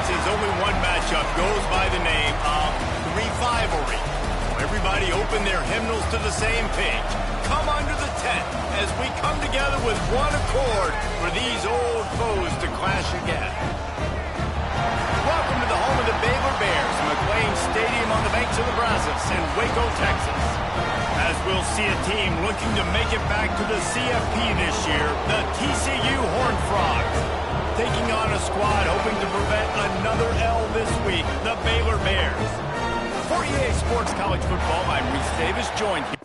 seems only one matchup goes by the name of rivalry. Everybody open their hymnals to the same page. Come under the tent as we come together with one accord for these old foes to clash again. Welcome to the home of the Baylor Bears, McLean Stadium on the banks of the Brazos in Waco, Texas. As we'll see a team looking to make it back to the CFP this year, the TCU Horned Frogs. Taking on a squad hoping to prevent another L this week, the Baylor Bears. For EA Sports College Football, I'm Reese Davis, joined here.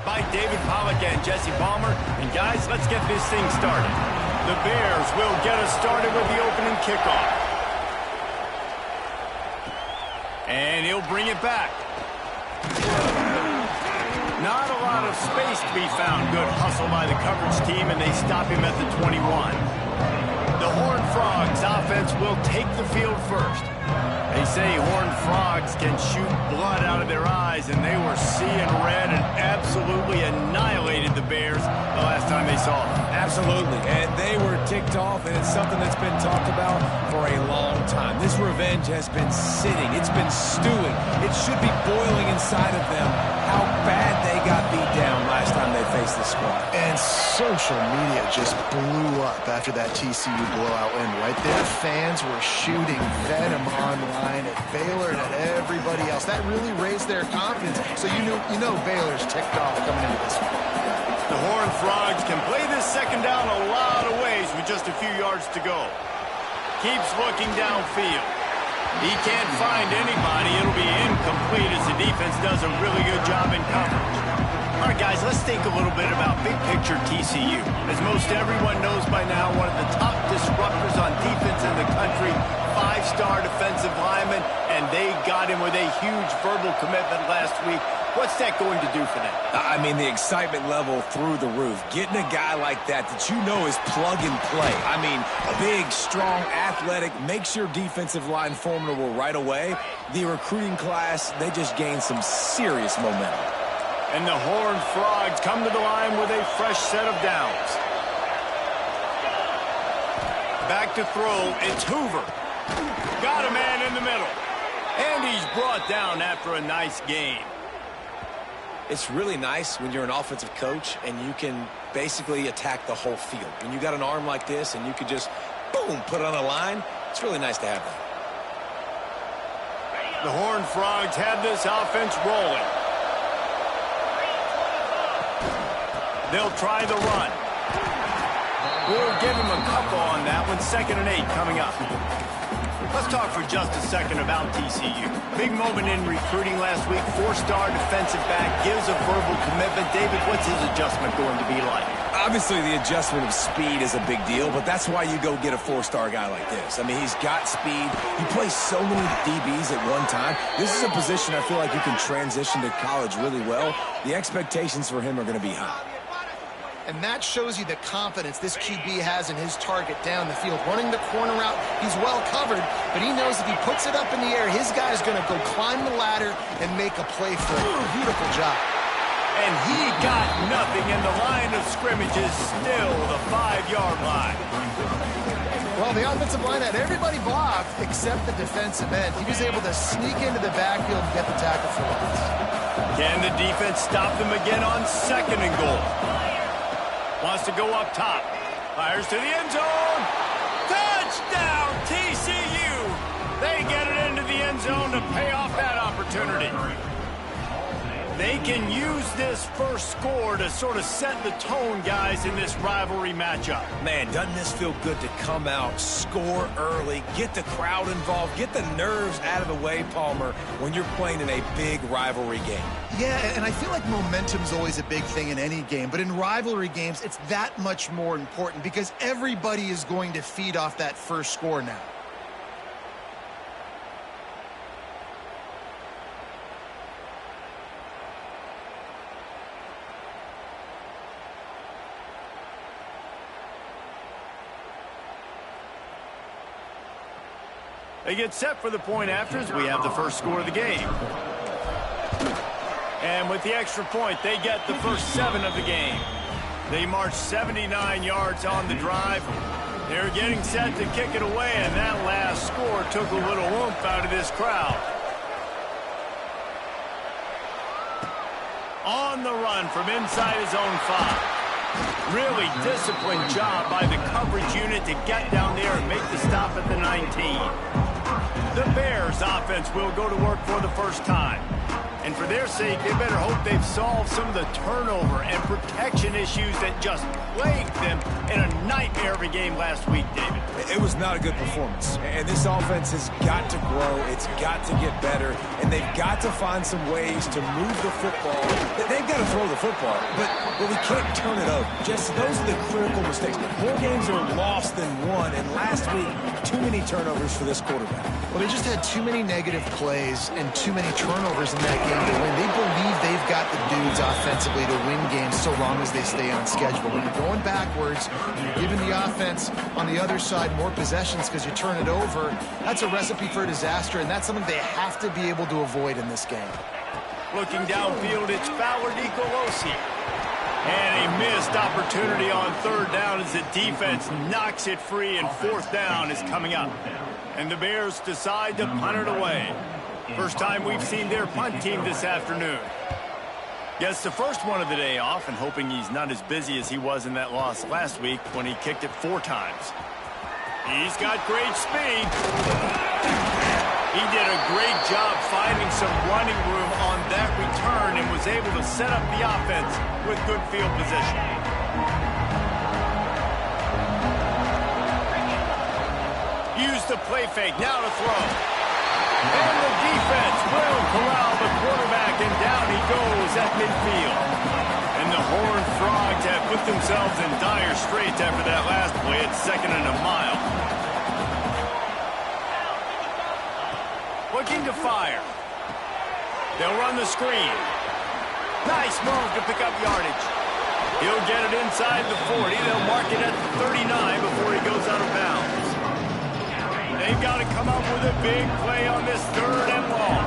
by David Pollack and Jesse Palmer. And guys, let's get this thing started. The Bears will get us started with the opening kickoff. And he'll bring it back. Not a lot of space to be found. Good hustle by the coverage team, and they stop him at the 21. The Horned Frogs offense will take the field first. They say Horned Frogs can shoot blood out of their eyes, and they were seeing red and absolutely annihilated the Bears the last time they saw them. Absolutely, and they were ticked off, and it's something that's been talked about for a long time. This revenge has been sitting. It's been stewing. It should be boiling inside of them how bad they got beat down last time they faced the squad. And social media just blew up after that TCU blowout win. Right there, fans were shooting venom online at Baylor and at everybody else. That really raised their confidence. So you know Baylor's ticked off coming into this one. The Horned Frogs can play this second down a lot of ways with just a few yards to go. Keeps looking downfield. He can't find anybody. It'll be incomplete as the defense does a really good job in coverage. All right, guys, let's think a little bit about big-picture TCU. As most everyone knows by now, one of the top disruptors on defense in the country, five-star defensive lineman, and they got him with a huge verbal commitment last week. What's that going to do for them? I mean, the excitement level through the roof. Getting a guy like that you know is plug and play. I mean, big, strong, athletic, makes your defensive line formidable right away. The recruiting class, they just gained some serious momentum. And the Horned Frogs come to the line with a fresh set of downs. Back to throw, it's Hoover. Got a man in the middle. And he's brought down after a nice gain. It's really nice when you're an offensive coach and you can basically attack the whole field. When you got an arm like this and you could just, boom, put it on a line, it's really nice to have that. The Horned Frogs have this offense rolling. They'll try the run. We'll give him a couple on that one. 2nd and 8 coming up. Let's talk for just a second about TCU. Big moment in recruiting last week. 4-star defensive back gives a verbal commitment. David, what's his adjustment going to be like? Obviously, the adjustment of speed is a big deal, but that's why you go get a 4-star guy like this. I mean, he's got speed. He plays so many DBs at one time. This is a position I feel like you can transition to college really well. The expectations for him are going to be high. And that shows you the confidence this QB has in his target down the field. Running the corner out, he's well covered, but he knows if he puts it up in the air, his guy's going to go climb the ladder and make a play for it. Beautiful job. And he got nothing, and the line of scrimmage is still the 5-yard line. Well, the offensive line had everybody blocked except the defensive end. He was able to sneak into the backfield and get the tackle for loss. Can the defense stop them again on 2nd and goal? Wants to go up top. Fires to the end zone. Touchdown, TCU. They get it into the end zone to pay off that opportunity. They can use this first score to sort of set the tone, guys, in this rivalry matchup. Man, doesn't this feel good to come out, score early, get the crowd involved, get the nerves out of the way, Palmer, when you're playing in a big rivalry game? Yeah, and I feel like momentum's always a big thing in any game, but in rivalry games, it's that much more important because everybody is going to feed off that first score now. They get set for the point afters. We have the first score of the game. And with the extra point, they get the first 7 of the game. They march 79 yards on the drive. They're getting set to kick it away, and that last score took a little oomph out of this crowd. On the run from inside his own 5. Really disciplined job by the coverage unit to get down there and make the stop at the 19. The Bears offense will go to work for the first time. And for their sake, they better hope they've solved some of the turnover and protection issues that just plagued them in a nightmare of a game last week, David. It was not a good performance. And this offense has got to grow. It's got to get better. And they've got to find some ways to move the football. They've got to throw the football, but we can't turn it over. Just those are the critical mistakes. More games are lost than won. And last week, too many turnovers for this quarterback. Well, they just had too many negative plays and too many turnovers in that game to win. They believe they've got the dudes offensively to win games so long as they stay on schedule. When you're going backwards, you're giving the offense on the other side more possessions because you turn it over, that's a recipe for disaster, and that's something they have to be able to avoid in this game. Looking downfield, it's Fowler Nicolosi. And a missed opportunity on third down as the defense knocks it free, and fourth down is coming up. And the Bears decide to punt it away. First time we've seen their punt team this afternoon. Gets the first one of the day off, and hoping he's not as busy as he was in that loss last week when he kicked it 4 times. He's got great speed. He did a great job finding some running room on that return and was able to set up the offense with good field position. Use the play fake, now to throw. And the defense will corral the quarterback, and down he goes at midfield. And the Horned Frogs have put themselves in dire straits after that last play at 2nd and a mile. Looking to fire. They'll run the screen. Nice move to pick up yardage. He'll get it inside the 40. They'll mark it at the 39 before he goes out of bounds. They've got to come up with a big play on this 3rd and long.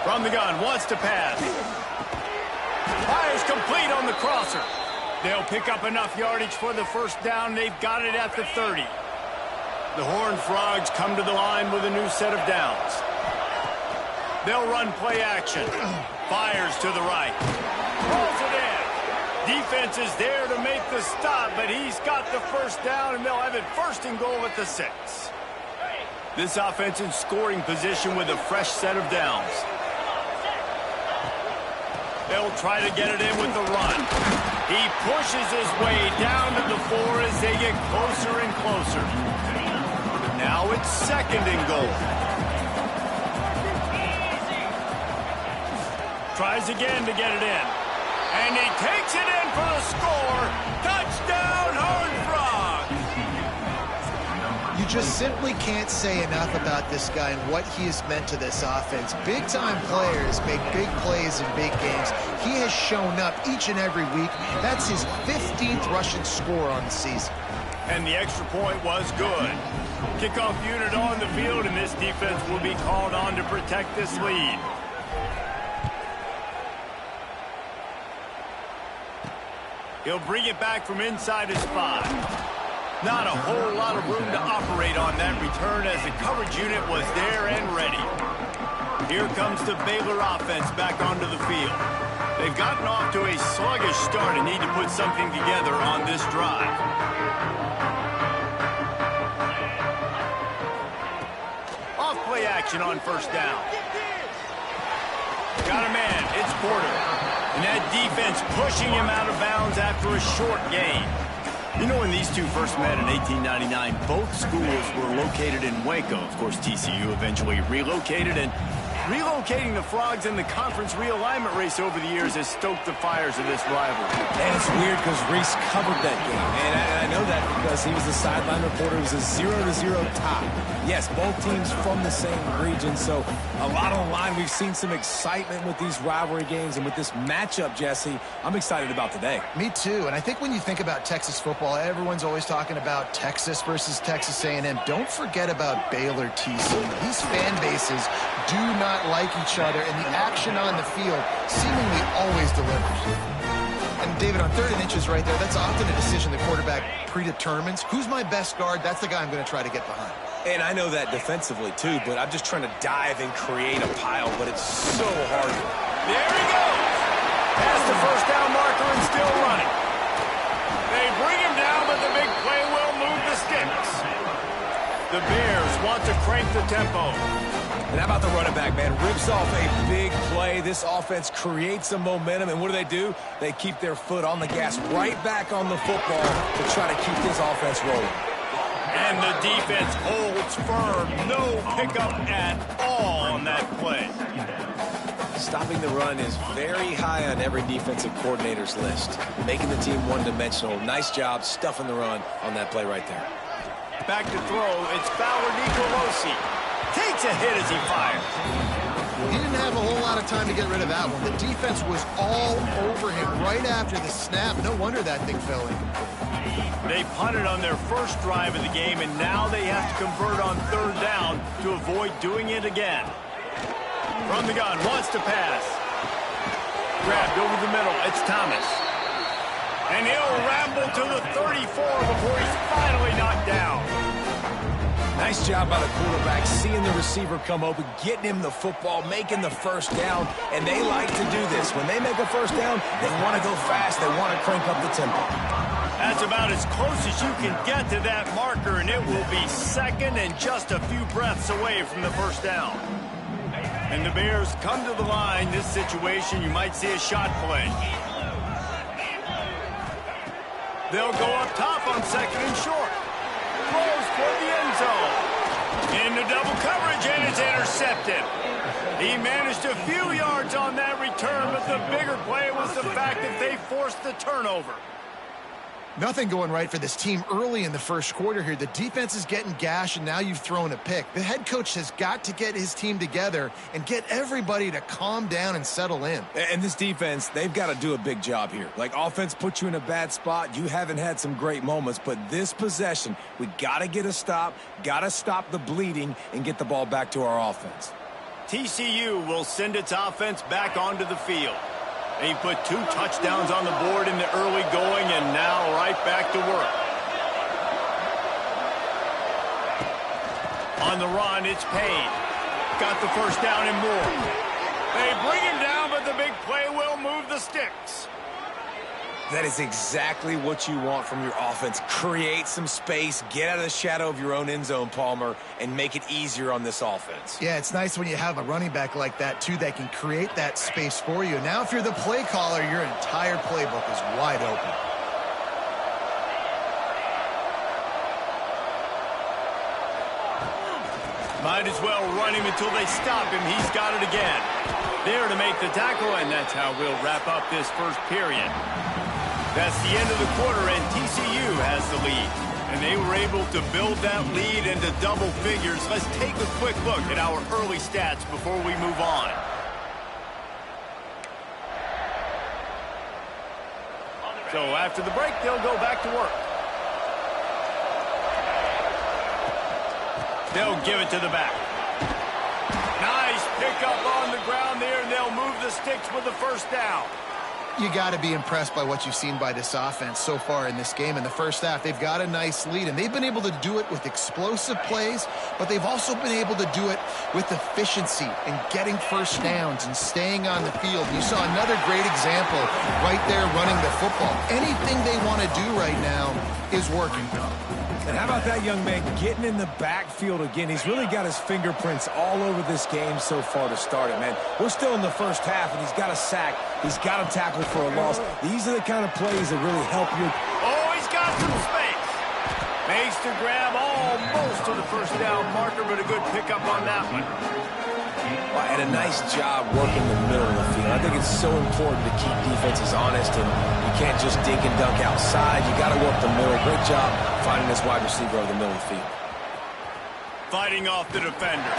From the gun, wants to pass. Fires complete on the crosser. They'll pick up enough yardage for the first down. They've got it at the 30. The Horned Frogs come to the line with a new set of downs. They'll run play action. Fires to the right. Pulls it in. Defense is there to make the stop, but he's got the first down, and they'll have it 1st and goal at the 6. This offense in scoring position with a fresh set of downs. They'll try to get it in with the run. He pushes his way down to the 4 as they get closer and closer. Now it's 2nd and goal. Tries again to get it in. And he takes it in for the score. Touchdown, Horned Frogs! You just simply can't say enough about this guy and what he has meant to this offense. Big-time players make big plays in big games. He has shown up each and every week. That's his 15th rushing score on the season. And the extra point was good. Kickoff unit on the field, and this defense will be called on to protect this lead. He'll bring it back from inside his 5. Not a whole lot of room to operate on that return as the coverage unit was there and ready. Here comes the Baylor offense back onto the field. They've gotten off to a sluggish start and need to put something together on this drive. Off-play action on 1st down. Got a man. It's Porter. And that defense pushing him out of bounds after a short gain. You know, when these two first met in 1899, both schools were located in Waco. Of course, TCU eventually relocated, and relocating the Frogs in the conference realignment race over the years has stoked the fires of this rivalry. And it's weird because Reese covered that game. And I know that because he was the sideline reporter. It was a 0-0 tie. Yes, both teams from the same region, so a lot on the line. We've seen some excitement with these rivalry games, and with this matchup, Jesse, I'm excited about today. Me too, and I think when you think about Texas football, everyone's always talking about Texas versus Texas A&M. Don't forget about Baylor TCU. These fan bases do not like each other, and the action on the field seemingly always delivers. And David, on 3rd and inches right there, that's often a decision the quarterback predetermines. Who's my best guard? That's the guy I'm going to try to get behind. And I know that defensively, too, but I'm just trying to dive and create a pile, but it's so hard. There he goes. Past the first down marker and still running. They bring him down, but the big play will move the sticks. The Bears want to crank the tempo. And how about the running back, man? Rips off a big play. This offense creates some momentum, and what do? They keep their foot on the gas, right back on the football to try to keep this offense rolling. And the defense holds firm. No pickup at all on that play. Stopping the run is very high on every defensive coordinator's list. Making the team one-dimensional. Nice job stuffing the run on that play right there. Back to throw. It's Fowler Nicolosi. Takes a hit as he fires. He didn't have a whole lot of time to get rid of that one. The defense was all over him right after the snap. No wonder that thing fell incomplete. They punted on their first drive of the game, and now they have to convert on third down to avoid doing it again. From the gun, wants to pass. Grabbed over the middle. It's Thomas. And he'll ramble to the 34 before he's finally knocked down. Nice job by the quarterback, seeing the receiver come open, getting him the football, making the first down, and they like to do this. When they make a first down, they want to go fast, they want to crank up the tempo. That's about as close as you can get to that marker, and it will be second and just a few breaths away from the first down. And the Bears come to the line. This situation, you might see a shot play. They'll go up top on second and short. Throws for the end zone. Into double coverage, and it's intercepted. He managed a few yards on that return, but the bigger play was the fact that they forced the turnover. Nothing going right for this team early in the first quarter here. The defense is getting gashed, and now you've thrown a pick. The head coach has got to get his team together and get everybody to calm down and settle in. And this defense, they've got to do a big job here. Like, offense puts you in a bad spot. You haven't had some great moments, but this possession, we got to get a stop, got to stop the bleeding, and get the ball back to our offense. TCU will send its offense back onto the field. They put 2 touchdowns on the board in the early going, and now right back to work. On the run, it's Payne. Got the first down and more. They bring him down, but the big play will move the sticks. That is exactly what you want from your offense. Create some space, get out of the shadow of your own end zone, Palmer, and make it easier on this offense. Yeah, it's nice when you have a running back like that, too, that can create that space for you. Now, if you're the play caller, your entire playbook is wide open. Might as well run him until they stop him. He's got it again. There to make the tackle, and that's how we'll wrap up this first period. That's the end of the quarter, and TCU has the lead. And they were able to build that lead into double figures. Let's take a quick look at our early stats before we move on. So after the break, they'll go back to work. They'll give it to the back. Nice pickup on the ground there, and they'll move the sticks with the first down. You got to be impressed by what you've seen by this offense so far in this game. In the first half, they've got a nice lead, and they've been able to do it with explosive plays, but they've also been able to do it with efficiency and getting first downs and staying on the field. You saw another great example right there running the football. Anything they want to do right now is working. And how about that young man getting in the backfield again? He's really got his fingerprints all over this game so far to start it, man. We're still in the first half, and he's got a sack. He's got a tackle for a loss. These are the kind of plays that really help you. Oh, he's got some space. Makes the grab almost to the first down marker, but a good pickup on that one. And a nice job working the middle of the field. I think it's so important to keep defenses honest, and you can't just dink and dunk outside. You got to work the middle. Great job finding this wide receiver over the middle of the field. Fighting off the defender.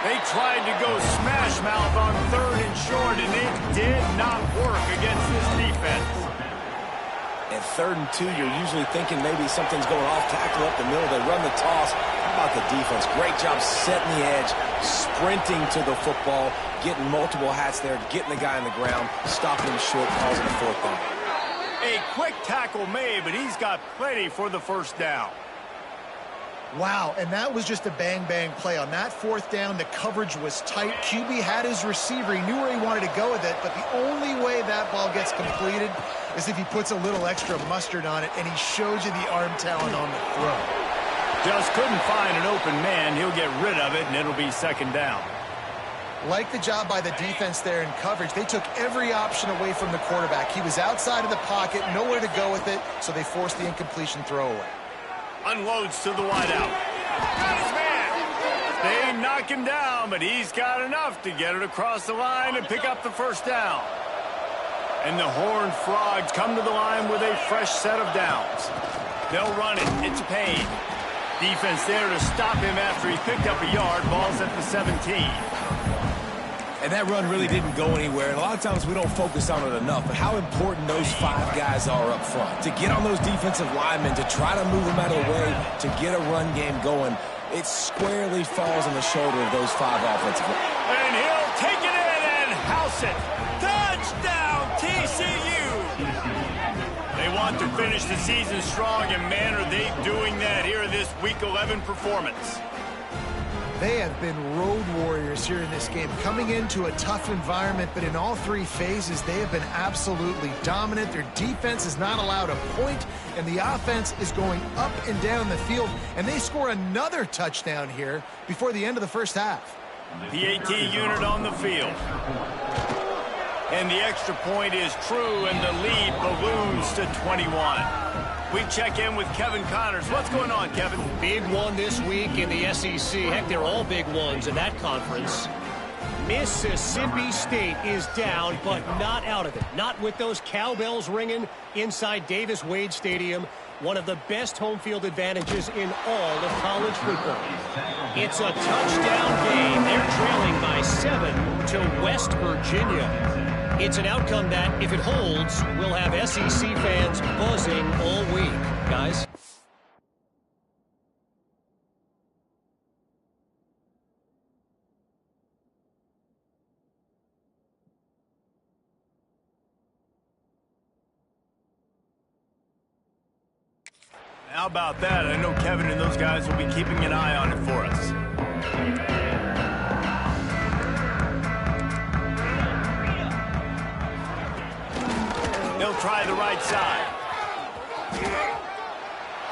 They tried to go smash mouth on third and short, and it did not work against this defense. At 3rd and 2, you're usually thinking maybe something's going off tackle up the middle. They run the toss. How about the defense? Great job setting the edge, sprinting to the football, getting multiple hats there, getting the guy on the ground, stopping him short, causing a 4th down. A quick tackle made, but he's got plenty for the first down. Wow, and that was just a bang-bang play. On that 4th down, the coverage was tight. QB had his receiver. He knew where he wanted to go with it, but the only way that ball gets completed is if he puts a little extra mustard on it, and he shows you the arm talent on the throw. Just couldn't find an open man. He'll get rid of it, and it'll be 2nd down. Like the job by the defense there in coverage. They took every option away from the quarterback. He was outside of the pocket, nowhere to go with it, so they forced the incompletion throwaway. Unloads to the wideout. Got his man. They knock him down, but he's got enough to get it across the line and pick up the first down. And the Horned Frogs come to the line with a fresh set of downs. They'll run it. It's a pain. Defense there to stop him after he picked up a yard. Ball's at the 17. And that run really didn't go anywhere. And a lot of times we don't focus on it enough, but how important those 5 guys are up front. To get on those defensive linemen, to try to move them out of the way, to get a run game going, it squarely falls on the shoulder of those 5 offensive linemen. And he'll take it in and house it. Touchdown, TCU! They want to finish the season strong, and man, are they doing that here in this Week 11 performance. They have been road warriors here in this game, coming into a tough environment, but in all 3 phases, they have been absolutely dominant. Their defense is not allowed a point, and the offense is going up and down the field, and they score another touchdown here before the end of the first half. PAT unit on the field. And the extra point is true, and the lead balloons to 21. We check in with Kevin Connors. What's going on, Kevin? Big one this week in the SEC. Heck, they're all big ones in that conference. Mississippi State is down, but not out of it. Not with those cowbells ringing inside Davis-Wade Stadium. One of the best home field advantages in all of college football. It's a touchdown game. They're trailing by 7 to West Virginia. It's an outcome that, if it holds, will have SEC fans buzzing all week. Guys? How about that? I know Kevin and those guys will be keeping an eye on it for us. They'll try the right side.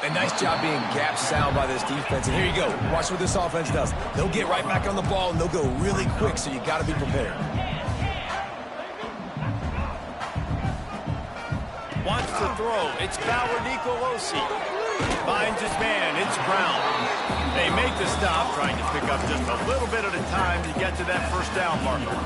A nice job being gap sound by this defense. And here you go. Watch what this offense does. They'll get right back on the ball, and they'll go really quick, so you got to be prepared. Wants to throw. It's Bauer Nicolosi. Finds his man. It's Brown. They make the stop, trying to pick up just a little bit at a time to get to that first down marker.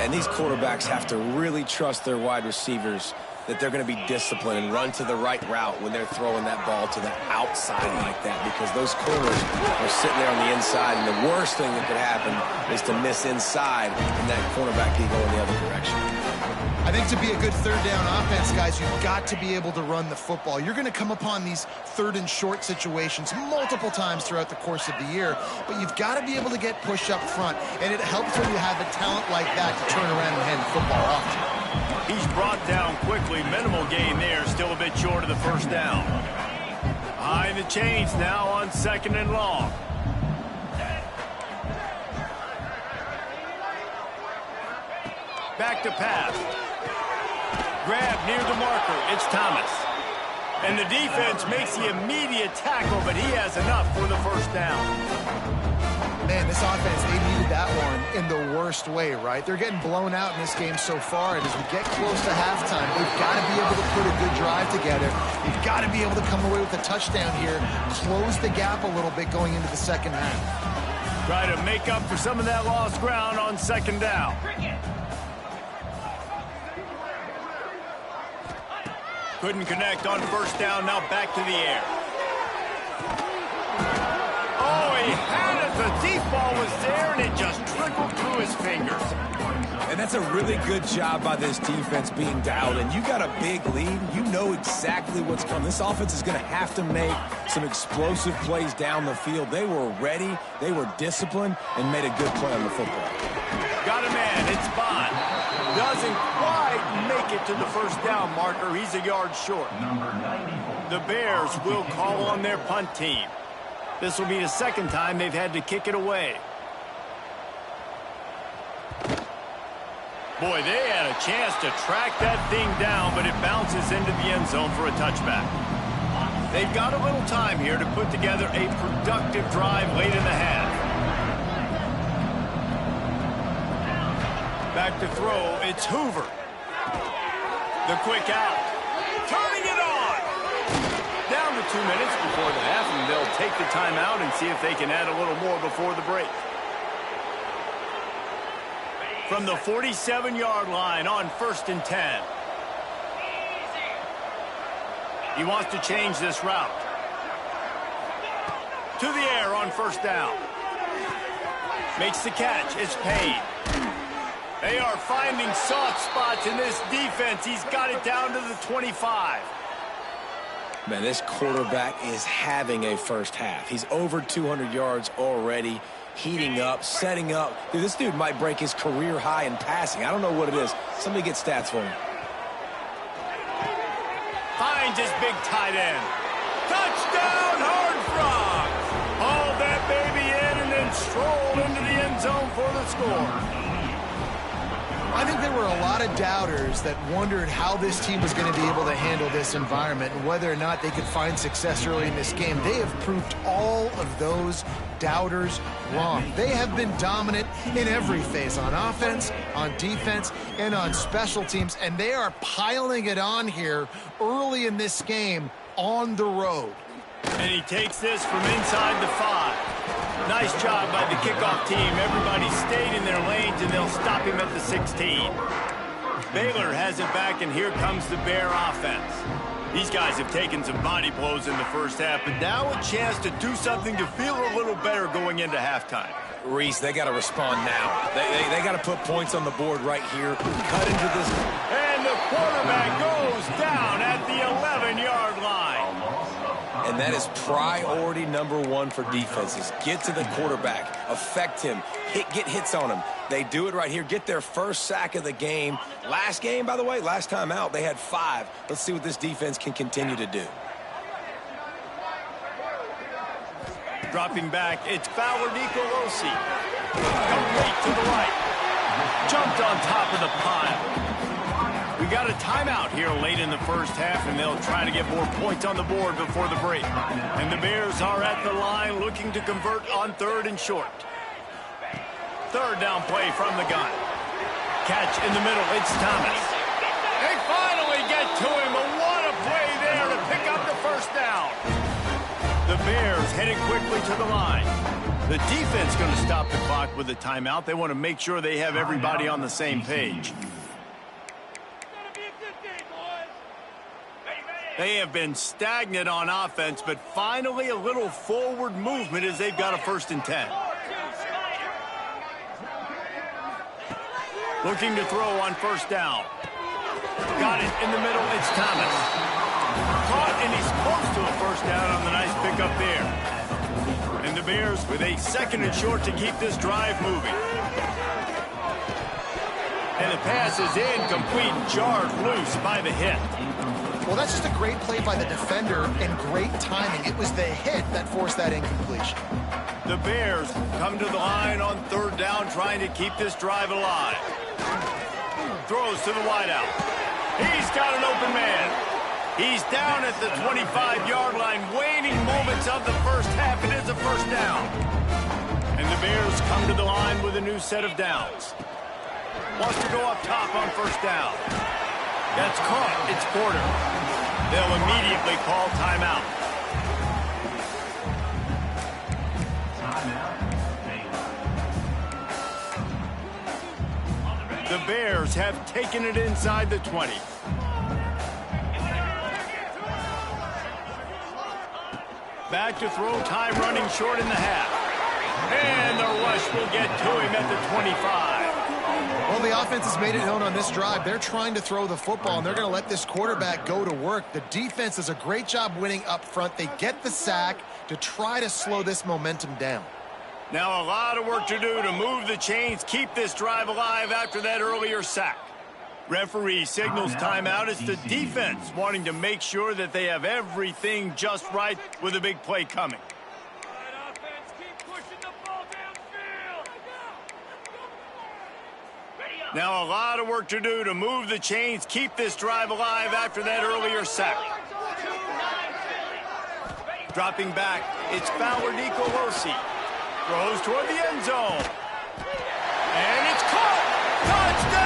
And these quarterbacks have to really trust their wide receivers that they're going to be disciplined and run to the right route when they're throwing that ball to the outside like that, because those corners are sitting there on the inside, and the worst thing that could happen is to miss inside and that cornerback can go in the other direction. I think to be a good third down offense, guys, you've got to be able to run the football. You're going to come upon these third and short situations multiple times throughout the course of the year, but you've got to be able to get push up front, and it helps when you have a talent like that to turn around and hand the football off. He's brought down quickly. Minimal gain there, still a bit short of the first down. Behind the chains now on 2nd and long. Back to pass. Grab near the marker. It's Thomas. And the defense makes the immediate tackle, but he has enough for the first down. Man, this offense, they needed that one in the worst way, right? They're getting blown out in this game so far, and as we get close to halftime, they've got to be able to put a good drive together. They've got to be able to come away with a touchdown here, close the gap a little bit going into the second half. Try to make up for some of that lost ground on 2nd down. Couldn't connect on first down, now back to the air. Oh, he had it. The deep ball was there, and it just trickled through his fingers. And that's a really good job by this defense being dialed in. You got a big lead. You know exactly what's coming. This offense is going to have to make some explosive plays down the field. They were ready, they were disciplined, and made a good play on the football. Got a man. It's Bond. Doesn't quite make it to the first down marker. He's a yard short. The Bears will call on their punt team. This will be the second time they've had to kick it away. Boy, they had a chance to track that thing down, but it bounces into the end zone for a touchback. They've got a little time here to put together a productive drive late in the half. Back to throw, it's Hoover. The quick out. Turning it on. Down to 2 minutes before the half, and they'll take the timeout and see if they can add a little more before the break. From the 47-yard line on 1st and 10. He wants to change this route. To the air on 1st down. Makes the catch. It's Payne. They are finding soft spots in this defense. He's got it down to the 25. Man, this quarterback is having a first half. He's over 200 yards already, heating up, setting up. Dude, this dude might break his career high in passing. I don't know what it is. Somebody get stats for him. Finds his big tight end. Touchdown, Horned Frogs! Haul that baby in and then stroll into the end zone for the score. I think there were a lot of doubters that wondered how this team was going to be able to handle this environment and whether or not they could find success early in this game. They have proved all of those doubters wrong. They have been dominant in every phase, on offense, on defense, and on special teams, and they are piling it on here early in this game on the road. And he takes this from inside the 5. Nice job by the kickoff team. Everybody stayed in their lanes, and they'll stop him at the 16. Baylor has it back, and here comes the Bear offense. These guys have taken some body blows in the first half, but now a chance to do something to feel a little better going into halftime. Reese, they got to respond now. They got to put points on the board right here. Cut into this. And the quarterback goes down at the 11-yard line. And that is priority number 1 for defenses. Get to the quarterback. Affect him. Get hits on him. They do it right here. Get their first sack of the game. Last game, by the way, last time out, they had 5. Let's see what this defense can continue to do. Dropping back, it's Fowler Nicolosi. Complete to the right. Jumped on top of the pile. We got a timeout here late in the first half, and they'll try to get more points on the board before the break. And the Bears are at the line looking to convert on 3rd and short. 3rd down play from the gun. Catch in the middle, it's Thomas. They finally get to him, but what a play there to pick up the 1st down. The Bears heading quickly to the line. The defense going to stop the clock with a timeout. They want to make sure they have everybody on the same page. They have been stagnant on offense, but finally a little forward movement as they've got a 1st and 10. Looking to throw on 1st down. Got it in the middle, it's Thomas. Caught, and he's close to a 1st down on the nice pickup there. And the Bears with a 2nd and short to keep this drive moving. And the pass is incomplete, jarred loose by the hit. Well, that's just a great play by the defender and great timing. It was the hit that forced that incompletion. The Bears come to the line on 3rd down, trying to keep this drive alive. Throws to the wideout. He's got an open man. He's down at the 25-yard line, waning moments of the first half. It is a 1st down. And the Bears come to the line with a new set of downs. Wants to go up top on 1st down. That's caught. It's Porter. They'll immediately call timeout. The Bears have taken it inside the 20. Back to throw, time running short in the half. And the rush will get to him at the 25. Well, the offense has made it known on this drive. They're trying to throw the football, and they're going to let this quarterback go to work. The defense does a great job winning up front. They get the sack to try to slow this momentum down. Now a lot of work to do to move the chains, keep this drive alive after that earlier sack. Referee signals timeout. It's the defense wanting to make sure that they have everything just right with a big play coming. Now a lot of work to do to move the chains, keep this drive alive after that earlier sack. Dropping back, it's Fowler Nicolosi. Throws toward the end zone. And it's caught! Touchdown!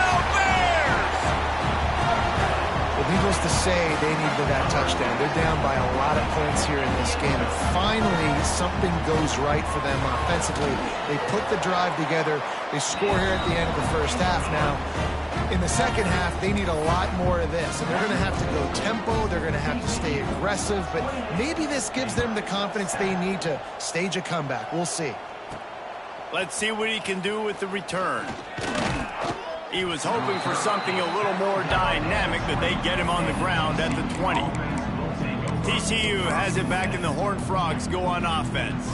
to say they needed that touchdown. They're down by a lot of points here in this game. And finally, something goes right for them offensively. They put the drive together. They score here at the end of the first half. Now, in the second half, they need a lot more of this. And they're going to have to go tempo. They're going to have to stay aggressive. But maybe this gives them the confidence they need to stage a comeback. We'll see. Let's see what he can do with the return. He was hoping for something a little more dynamic, but they get him on the ground at the 20. TCU has it back, and the Horned Frogs go on offense.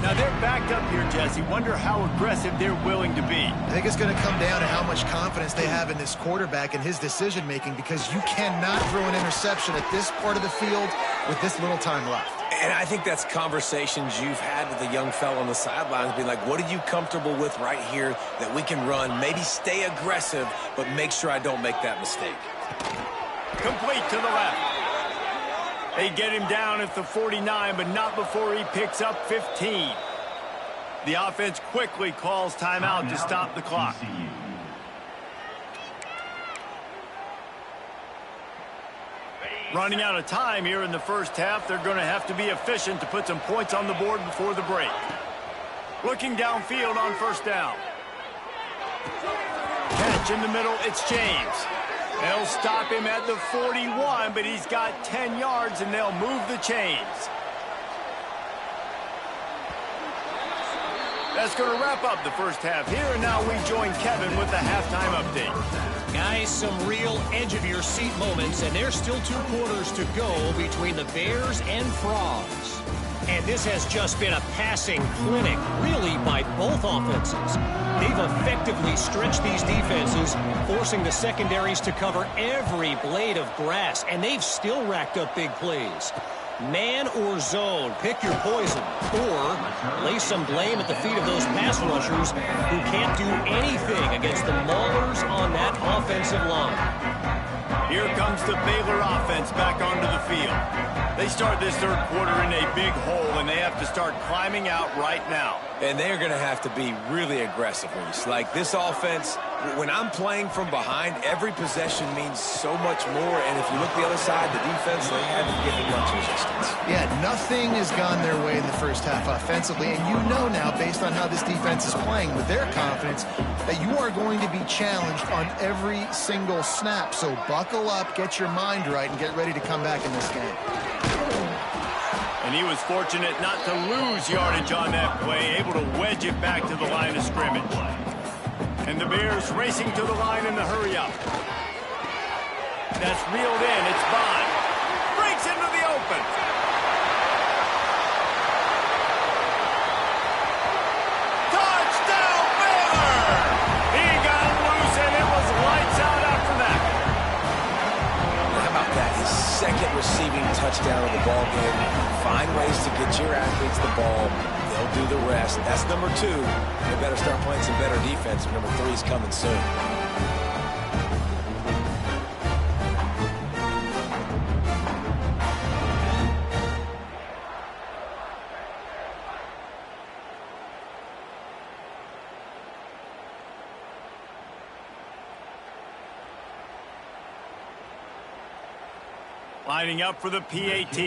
Now they're backed up here, Jesse. Wonder how aggressive they're willing to be. I think it's going to come down to how much confidence they have in this quarterback and his decision-making, because you cannot throw an interception at this part of the field with this little time left. And I think that's conversations you've had with the young fellow on the sidelines, being like, what are you comfortable with right here that we can run? Maybe stay aggressive, but make sure I don't make that mistake. Complete to the left. They get him down at the 49, but not before he picks up 15. The offense quickly calls timeout to stop the clock. Running out of time here in the first half. They're going to have to be efficient to put some points on the board before the break. Looking downfield on first down. Catch in the middle, it's James. They'll stop him at the 41, but he's got 10 yards, and they'll move the chains. That's going to wrap up the first half here, and now we join Kevin with the halftime update. Guys, some real edge-of-your-seat moments, and there's still 2 quarters to go between the Bears and Frogs. And this has just been a passing clinic, really, by both offenses. They've effectively stretched these defenses, forcing the secondaries to cover every blade of grass, and they've still racked up big plays. Man or zone, pick your poison, or lay some blame at the feet of those pass rushers who can't do anything against the maulers on that offensive line. Here comes the Baylor offense back onto the field. They start this third quarter in a big hole, and they have to start climbing out right now. And they're going to have to be really aggressive, Reese. Like, this offense, when I'm playing from behind, every possession means so much more. And if you look the other side, the defense, they haven't given much resistance. Yeah, nothing has gone their way in the first half offensively. And you know now, based on how this defense is playing with their confidence, that you are going to be challenged on every single snap. So buckle up, get your mind right, and get ready to come back in this game. And he was fortunate not to lose yardage on that play, able to wedge it back to the line of scrimmage. And the Bears racing to the line in the hurry-up. That's reeled in. It's Bond. Breaks into the open. Touchdown, Baylor! He got loose, and it was lights out after that. How about that? His second receiving touchdown of the ball game. Find ways to get your athletes the ball. They'll do the rest. That's number 2. They better start playing some better defense. Number 3 is coming soon. Lining up for the PAT.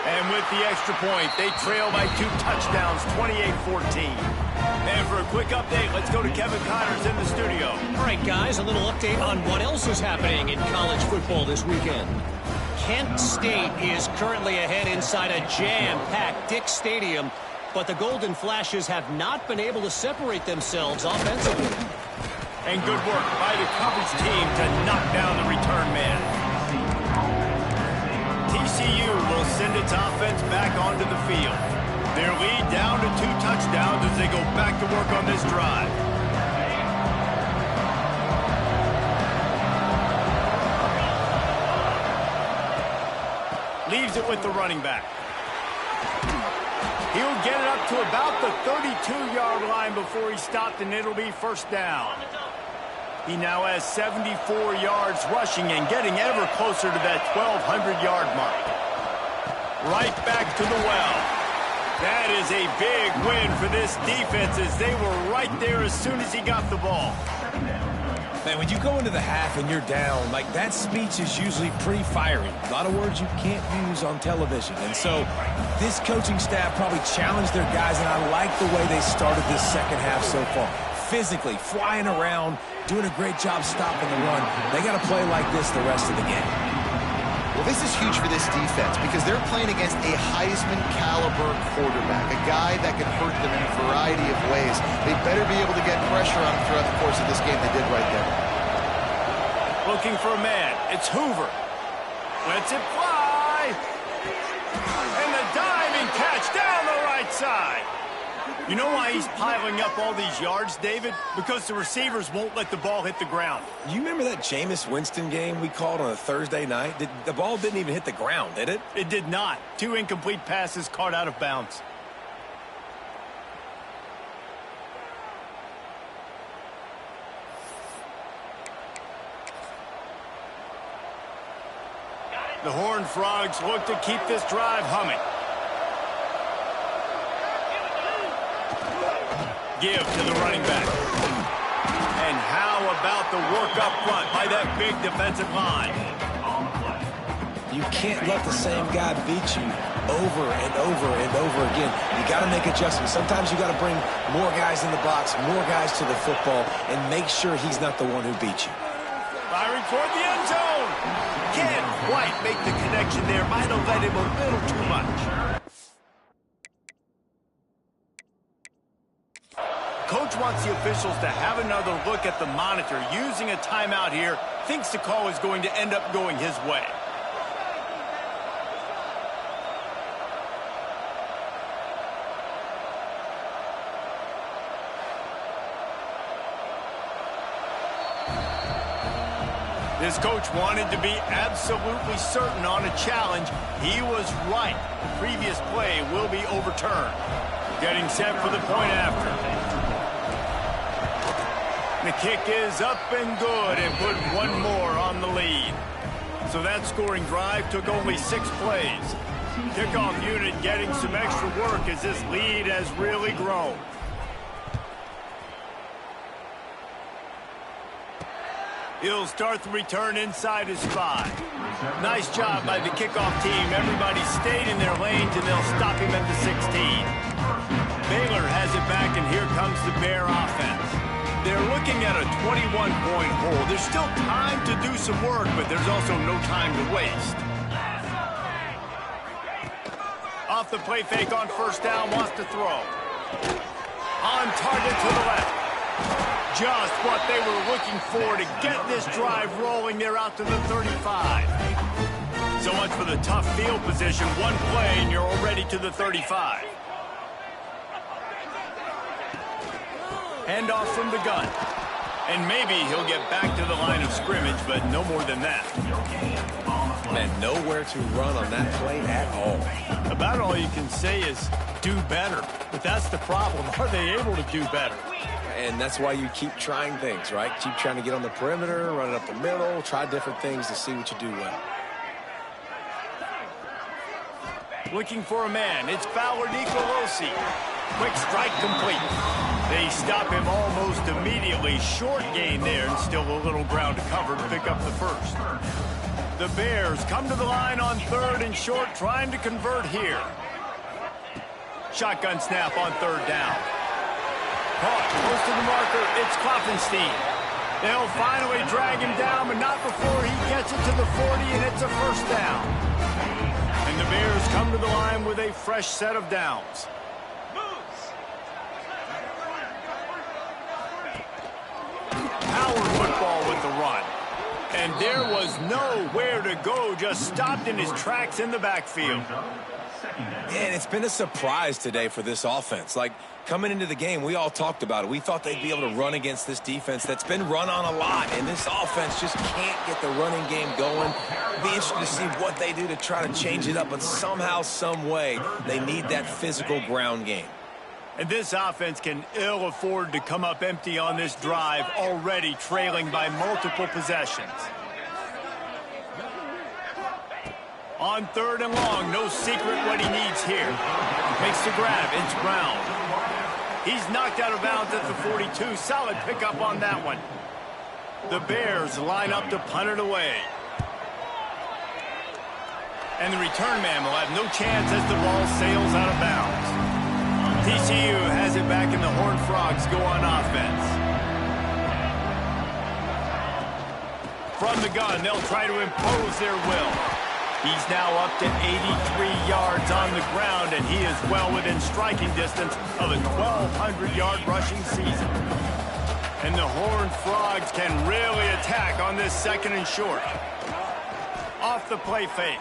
And with the extra point, they trail by 2 touchdowns, 28-14. And for a quick update, let's go to Kevin Connors in the studio. All right, guys, a little update on what else is happening in college football this weekend. Kent State is currently ahead inside a jam-packed Dick Stadium, but the Golden Flashes have not been able to separate themselves offensively. And good work by the coverage team to knock down the return man. TCU will send its offense back onto the field. Their lead down to 2 touchdowns as they go back to work on this drive. Leaves it with the running back. He'll get it up to about the 32-yard line before he's stopped, and it'll be first down. He now has 74 yards rushing and getting ever closer to that 1,200-yard mark. Right back to the well. That is a big win for this defense as they were right there as soon as he got the ball. Man, when you go into the half and you're down, like that speech is usually pretty fiery. A lot of words you can't use on television. And so this coaching staff probably challenged their guys, and I like the way they started this second half so far. Physically, flying around, doing a great job stopping the run. They got to play like this the rest of the game. Well, this is huge for this defense because they're playing against a Heisman-caliber quarterback, a guy that can hurt them in a variety of ways. They better be able to get pressure on him throughout the course of this game. They did right there. Looking for a man. It's Hoover. Lets it fly. And the diving catch down the right side. You know why he's piling up all these yards, David? Because the receivers won't let the ball hit the ground. You remember that Jameis Winston game we called on a Thursday night? The ball didn't even hit the ground, did it? It did not. 2 incomplete passes caught out of bounds. The Horned Frogs look to keep this drive humming. Give to the running back. And how about the work up front by that big defensive line? You can't let the same guy beat you over and over and over again. You got to make adjustments. Sometimes you got to bring more guys in the box, more guys to the football, and make sure he's not the one who beat you. Firing toward the end zone. Can't quite make the connection there. Might have let him a little too much. Coach wants the officials to have another look at the monitor. Using a timeout here, thinks the call is going to end up going his way. This coach wanted to be absolutely certain on a challenge. He was right. The previous play will be overturned. Getting set for the point after. The kick is up and good and put one more on the lead. So that scoring drive took only 6 plays. Kickoff unit getting some extra work as this lead has really grown. He'll start the return inside his 5. Nice job by the kickoff team. Everybody stayed in their lanes and they'll stop him at the 16. Baylor has it back and here comes the Bear offense. They're looking at a 21-point hole. There's still time to do some work, but there's also no time to waste. Off the play fake on first down, wants to throw. On target to the left. Just what they were looking for to get this drive rolling. They're out to the 35. So much for the tough field position. One play and you're already to the 35. Handoff from the gun. And maybe he'll get back to the line of scrimmage, but no more than that. Man, nowhere to run on that play at all. About all you can say is do better. But that's the problem. Are they able to do better? And that's why you keep trying things, right? Keep trying to get on the perimeter, run it up the middle, try different things to see what you do well. Looking for a man. It's Fowler Nicolosi. Quick strike complete. They stop him almost immediately. Short gain there and still a little ground to cover to pick up the first. The Bears come to the line on 3rd and short, trying to convert here. Shotgun snap on 3rd down. Caught close to the marker. It's Klopfenstein. They'll finally drag him down, but not before he gets it to the 40, and it's a first down. And the Bears come to the line with a fresh set of downs. Power football with the run. And there was nowhere to go, just stopped in his tracks in the backfield. And it's been a surprise today for this offense. Like, coming into the game, we all talked about it. We thought they'd be able to run against this defense that's been run on a lot, and this offense just can't get the running game going. It'll be interesting to see what they do to try to change it up, but somehow, some way, they need that physical ground game. And this offense can ill afford to come up empty on this drive, already trailing by multiple possessions. On 3rd and long, no secret what he needs here. Makes the grab. It's Brown. He's knocked out of bounds at the 42. Solid pickup on that one. The Bears line up to punt it away. And the return man will have no chance as the ball sails out of bounds. TCU has it back, and the Horned Frogs go on offense. From the gun, they'll try to impose their will. He's now up to 83 yards on the ground, and he is well within striking distance of a 1,200-yard rushing season. And the Horned Frogs can really attack on this second and short. Off the play fake.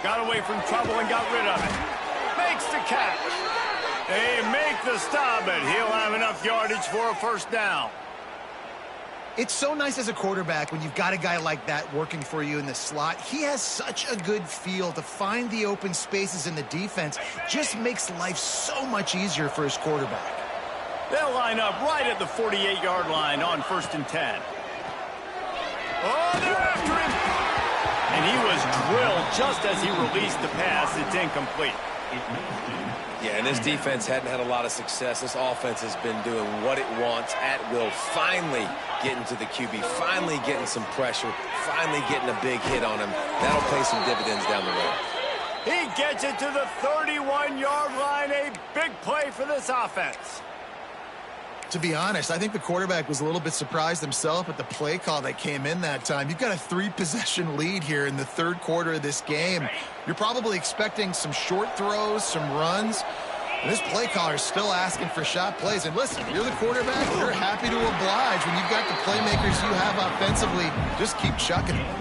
Got away from trouble and got rid of it. Makes the catch. They make the stop, but he'll have enough yardage for a first down. It's so nice as a quarterback when you've got a guy like that working for you in the slot. He has such a good feel to find the open spaces in the defense. Just makes life so much easier for his quarterback. They'll line up right at the 48-yard line on 1st and 10. Oh, they're after him. And he was drilled just as he released the pass. It's incomplete. Yeah, and this defense hadn't had a lot of success. This offense has been doing what it wants at will. Finally getting to the QB. Finally getting some pressure. Finally getting a big hit on him. That'll pay some dividends down the road. He gets it to the 31-yard line. A big play for this offense. To be honest, I think the quarterback was a little bit surprised himself at the play call that came in that time. You've got a 3-possession lead here in the third quarter of this game. You're probably expecting some short throws, some runs. And this play caller is still asking for shot plays. And listen, you're the quarterback. You're happy to oblige. When you've got the playmakers you have offensively, just keep chucking it.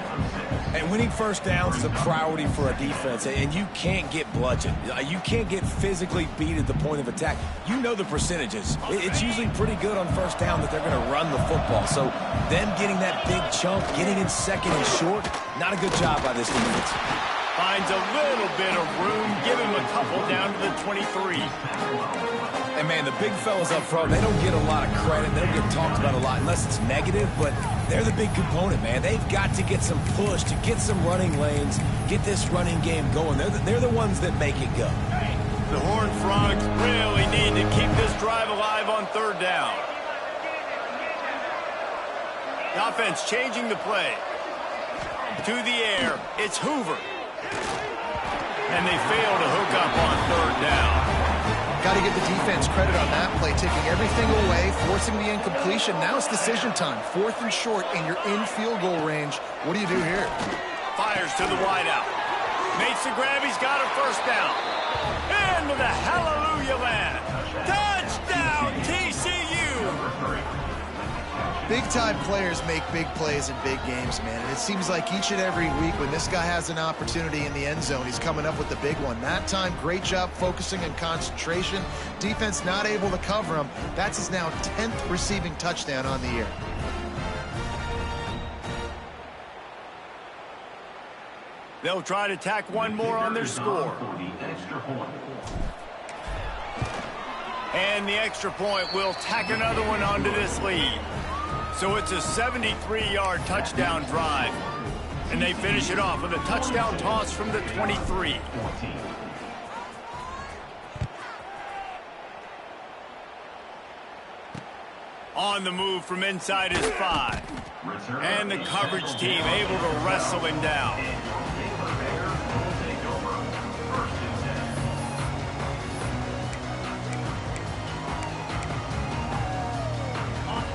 And winning first downs is a priority for a defense, and you can't get bludgeoned. You can't get physically beat at the point of attack. You know the percentages. It's usually pretty good on first down that they're going to run the football. So them getting that big chunk, getting in second and short, not a good job by this defense. Finds a little bit of room. Give him a couple down to the 23. And, man, the big fellas up front, they don't get a lot of credit. They don't get talked about a lot unless it's negative, but they're the big component, man. They've got to get some push, to get some running lanes, get this running game going. They're the ones that make it go. The Horned Frogs really need to keep this drive alive on 3rd down. The offense changing the play. To the air, it's Hoover. And they fail to hook up on 3rd down. Got to give the defense credit on that play, taking everything away, forcing the incompletion. Now it's decision time. 4th and short, and you're in field goal range. What do you do here? Fires to the wideout. Makes the grab. He's got a first down. Into the hallelujah land. Touchdown, TCU! Big-time players make big plays in big games, man. And it seems like each and every week when this guy has an opportunity in the end zone, he's coming up with the big one. That time, great job focusing and concentration. Defense not able to cover him. That's his now 10th receiving touchdown on the year. They'll try to tack one more on their score. And the extra point will tack another one onto this lead. So it's a 73-yard touchdown drive. And they finish it off with a touchdown toss from the 23. On the move from inside his 5. And the coverage team able to wrestle him down.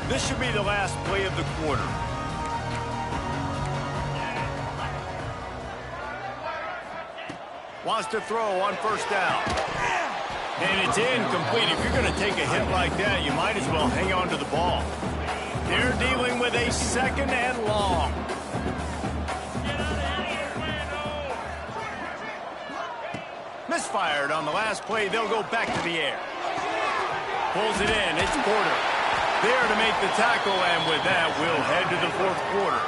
This should be the last play of the quarter. Wants to throw on 1st down. And it's incomplete. If you're going to take a hit like that, you might as well hang on to the ball. They're dealing with a 2nd and long. Misfired on the last play. They'll go back to the air. Pulls it in. It's Porter. There to make the tackle, and with that, we'll head to the 4th quarter.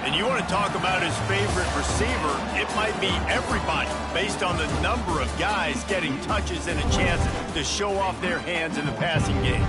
And you want to talk about his favorite receiver, it might be everybody, based on the number of guys getting touches and a chance to show off their hands in the passing game.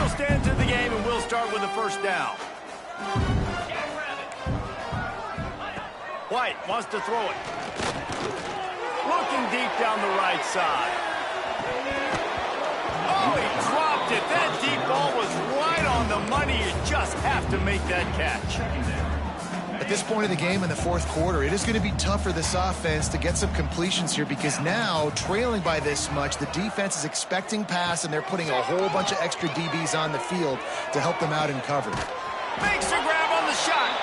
will stand to the game, and we'll start with the first down. White wants to throw it. Looking deep down the right side. Oh, he dropped it. That deep ball was right on the money. You just have to make that catch. At this point of the game in the fourth quarter, it is going to be tough for this offense to get some completions here because now, trailing by this much, the defense is expecting pass, and they're putting a whole bunch of extra DBs on the field to help them out in cover. Makes a grab on the shot.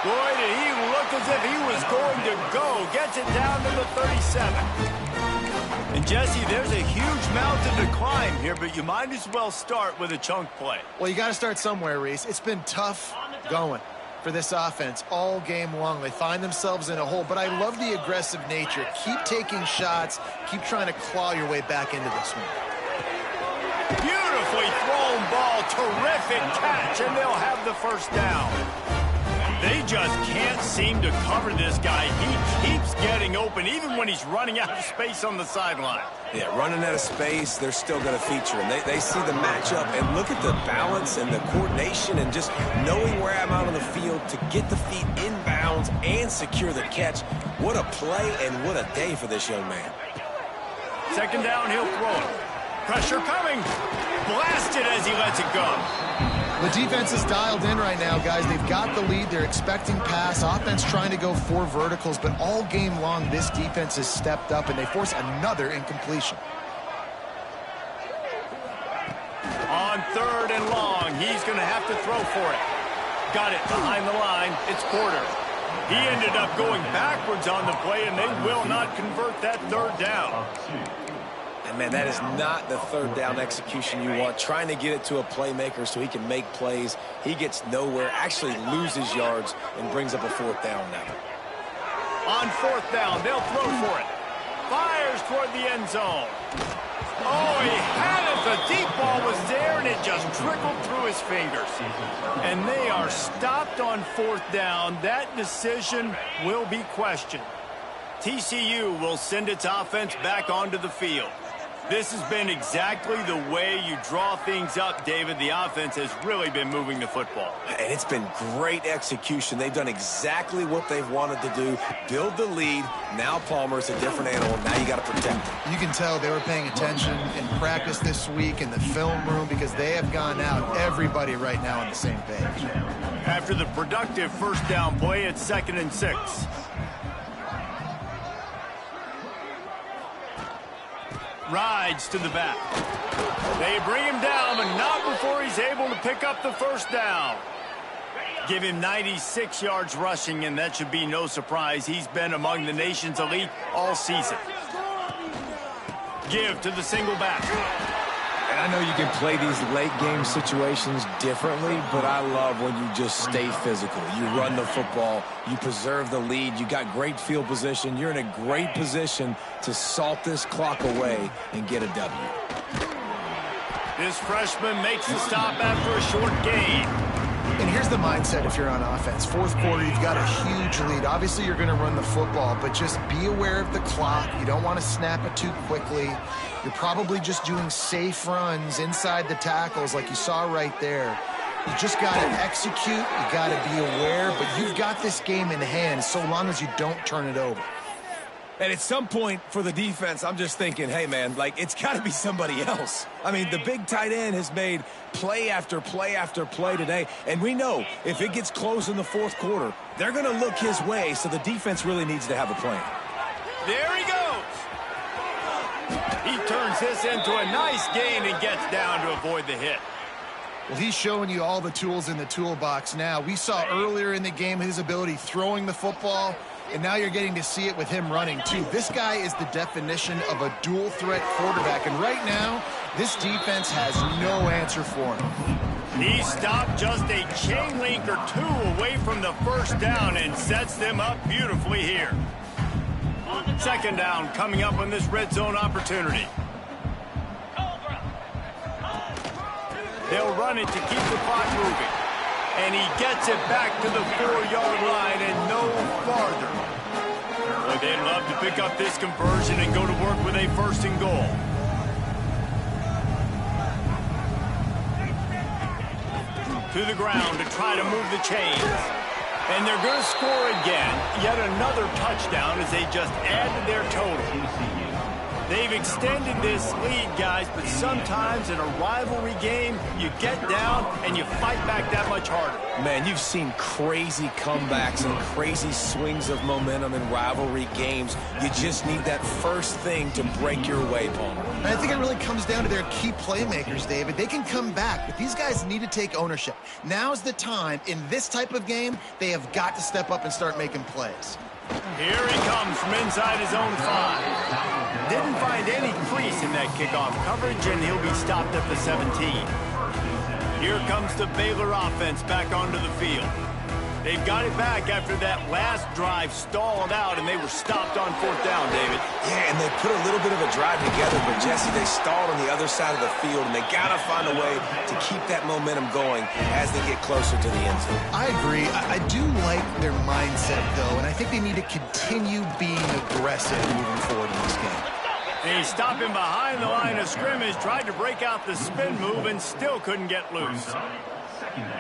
Boy, did he look as if he was going to go. Gets it down to the 37. And, Jesse, there's a huge mountain to climb here, but you might as well start with a chunk play. Well, you got to start somewhere, Reese. It's been tough going for this offense all game long. They find themselves in a hole, but I love the aggressive nature. Keep taking shots. Keep trying to claw your way back into this one. Beautifully thrown ball. Terrific catch, and they'll have the first down. They just can't seem to cover this guy. He keeps getting open, even when he's running out of space on the sideline. Yeah, running out of space, they're still going to feature him. They see the matchup, and look at the balance and the coordination and just knowing where I'm out on the field to get the feet inbounds and secure the catch. What a play and what a day for this young man. Second down, he'll throw it. Pressure coming. Blasted as he lets it go. The defense is dialed in right now, guys. They've got the lead. They're expecting pass. Offense trying to go 4 verticals, but all game long, this defense has stepped up, and they force another incompletion. On third and long, he's going to have to throw for it. Got it behind the line. It's Porter. He ended up going backwards on the play, and they will not convert that third down. And, man, that is not the third down execution you want. Trying to get it to a playmaker so he can make plays. He gets nowhere, actually loses yards, and brings up a fourth down now. On fourth down, they'll throw for it. Fires toward the end zone. Oh, he had it. The deep ball was there, and it just trickled through his fingers. And they are stopped on fourth down. That decision will be questioned. TCU will send its offense back onto the field. This has been exactly the way you draw things up, David. The offense has really been moving the football. And it's been great execution. They've done exactly what they've wanted to do. Build the lead. Now Palmer's a different animal. Now you got to protect him. You can tell they were paying attention in practice this week in the film room because they have gone out, everybody right now on the same page. After the productive first down play, it's 2nd and 6. Rides to the back. They bring him down, but not before he's able to pick up the first down. Give him 96 yards rushing, and that should be no surprise. He's been among the nation's elite all season. Give to the single back. And I know you can play these late game situations differently, but I love when you just stay physical. You run the football, you preserve the lead, you got great field position, you're in a great position to salt this clock away and get a W. This freshman makes the stop after a short gain. And here's the mindset if you're on offense. Fourth quarter, you've got a huge lead. Obviously, you're going to run the football, but just be aware of the clock. You don't want to snap it too quickly. You're probably just doing safe runs inside the tackles like you saw right there. You just got to execute. You got to be aware, but you've got this game in hand so long as you don't turn it over. And at some point for the defense, I'm just thinking, hey, man, like, it's got to be somebody else. I mean, the big tight end has made play after play after play today. And we know if it gets close in the fourth quarter, they're going to look his way. So the defense really needs to have a plan. There he goes. He turns this into a nice gain and gets down to avoid the hit. Well, he's showing you all the tools in the toolbox now. We saw earlier in the game his ability throwing the football, and now you're getting to see it with him running, too. This guy is the definition of a dual-threat quarterback, and right now, this defense has no answer for him. He stopped just a chain link or two away from the first down and sets them up beautifully here. Second down coming up on this red zone opportunity. They'll run it to keep the clock moving. And he gets it back to the 4-yard line and no farther. Boy, they'd love to pick up this conversion and go to work with a 1st and goal. to the ground to try to move the chains. And they're going to score again. Yet another touchdown as they just add to their total. They've extended this lead, guys, but sometimes in a rivalry game, you get down and you fight back that much harder. Man, you've seen crazy comebacks and crazy swings of momentum in rivalry games. You just need that first thing to break your way, Palmer. And I think it really comes down to their key playmakers, David. They can come back, but these guys need to take ownership. Now's the time. In this type of game, they have got to step up and start making plays. Here he comes from inside his own 5. Didn't find any crease in that kickoff coverage, and he'll be stopped at the 17. Here comes the Baylor offense back onto the field. They've got it back after that last drive stalled out, and they were stopped on 4th down, David. Yeah, and they put a little bit of a drive together, but, Jesse, they stalled on the other side of the field, and they got to find a way to keep that momentum going as they get closer to the end zone. I agree. I do like their mindset, though, and I think they need to continue being aggressive moving forward in this game. He's stopping behind the line of scrimmage, tried to break out the spin move, and still couldn't get loose.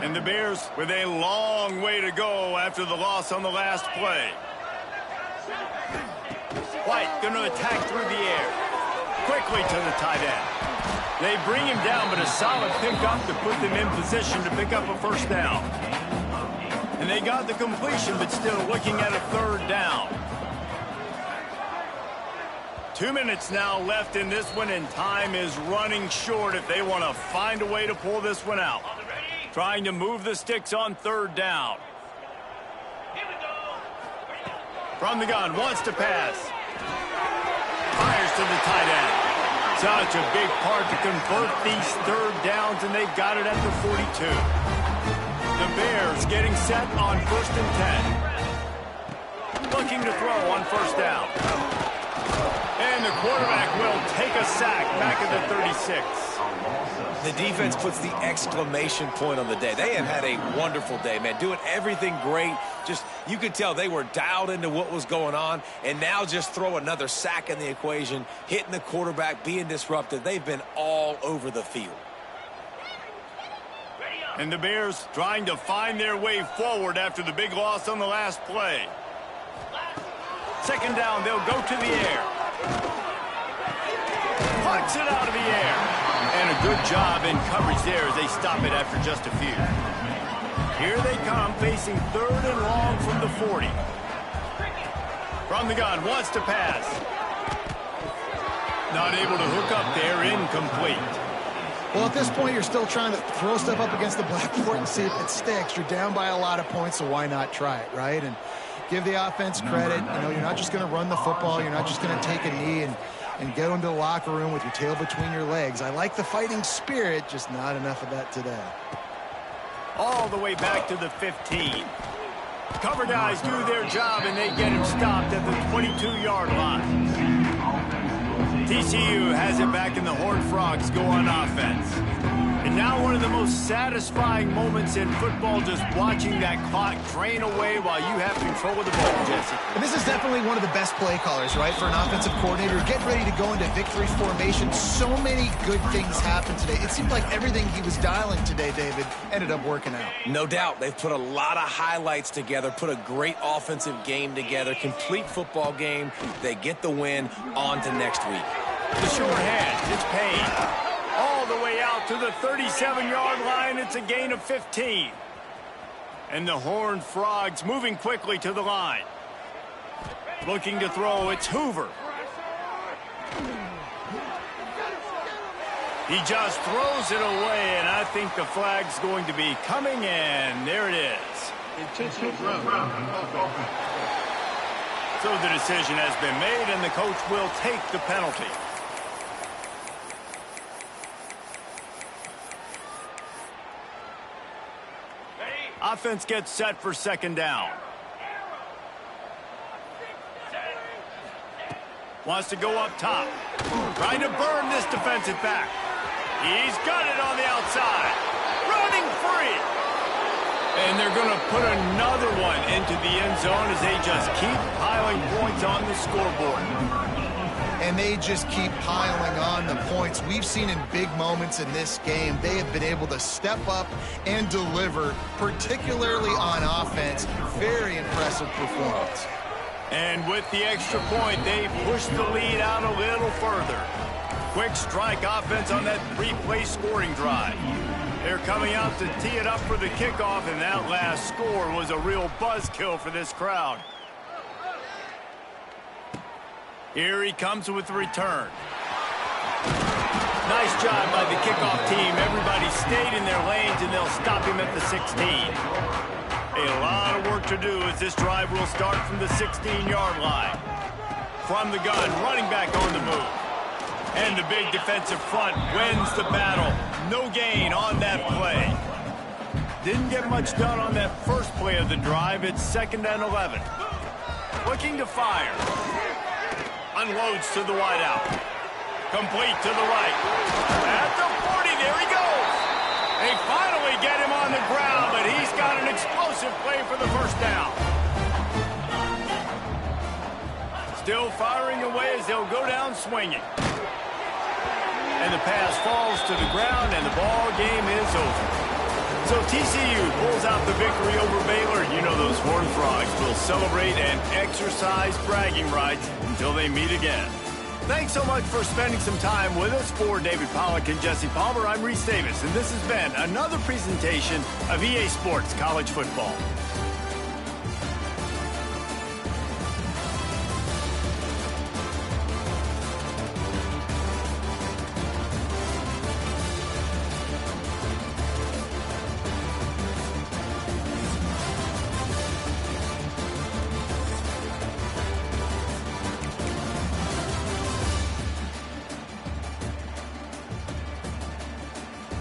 And the Bears with a long way to go after the loss on the last play. White going to attack through the air. Quickly to the tight end. They bring him down, but a solid pickup to put them in position to pick up a 1st down. And they got the completion, but still looking at a 3rd down. 2 minutes now left in this one, and time is running short if they want to find a way to pull this one out. Trying to move the sticks on 3rd down. From the gun, wants to pass. Fires to the tight end. Such a big part to convert these 3rd downs, and they've got it at the 42. The Bears getting set on 1st and 10. Looking to throw on 1st down. And the quarterback will take a sack back at the 36. The defense puts the exclamation point on the day. They have had a wonderful day, man, doing everything great. Just, you could tell they were dialed into what was going on, and now just throw another sack in the equation, hitting the quarterback, being disruptive. They've been all over the field. And the Bears trying to find their way forward after the big loss on the last play. 2nd down, they'll go to the air. Punts it out of the air. And a good job in coverage there as they stop it after just a few. Here they come, facing 3rd and long from the 40. From the gun, wants to pass. Not able to hook up there, incomplete. Well, at this point, you're still trying to throw stuff up against the blackboard and see if it sticks. You're down by a lot of points, so why not try it, right? And give the offense credit. You know, you're not just going to run the football. You're not just going to take a knee and go into the locker room with your tail between your legs. I like the fighting spirit, just not enough of that today. All the way back to the 15. Cover guys do their job, and they get him stopped at the 22-yard line. TCU has it back, and the Horned Frogs go on offense. And now one of the most satisfying moments in football, just watching that clock drain away while you have control of the ball, Jesse. And this is definitely one of the best play callers, right, for an offensive coordinator. Getting ready to go into victory formation. So many good things happened today. It seemed like everything he was dialing today, David, ended up working out. No doubt. They've put a lot of highlights together, put a great offensive game together, complete football game. They get the win. On to next week. The short hand, it's Payne. All the way out to the 37-yard line. It's a gain of 15. And the Horned Frogs moving quickly to the line. Looking to throw, it's Hoover. He just throws it away, and I think the flag's going to be coming in. There it is. So the decision has been made, and the coach will take the penalty. Offense gets set for 2nd down. Wants to go up top. Trying to burn this defensive back. He's got it on the outside. Running free. And they're going to put another one into the end zone as they just keep piling points on the scoreboard. and they just keep piling on the points. We've seen in big moments in this game, they have been able to step up and deliver, particularly on offense. Very impressive performance. And with the extra point, they pushed the lead out a little further. Quick strike offense on that three-play scoring drive. They're coming out to tee it up for the kickoff, and that last score was a real buzzkill for this crowd. Here he comes with the return. Nice job by the kickoff team. Everybody stayed in their lanes, and they'll stop him at the 16. A lot of work to do as this drive will start from the 16-yard line. From the gun, running back on the move. And the big defensive front wins the battle. No gain on that play. Didn't get much done on that first play of the drive. It's 2nd and 11. Looking to fire. Unloads to the wideout. Complete to the right. At the 40, there he goes. They finally get him on the ground, but he's got an explosive play for the first down. Still firing away as they'll go down swinging. And the pass falls to the ground, and the ball game is over. So TCU pulls out the victory over Baylor. You know those Horned Frogs will celebrate and exercise bragging rights until they meet again. Thanks so much for spending some time with us. For David Pollack and Jesse Palmer, I'm Reese Davis, and this has been another presentation of EA Sports College Football.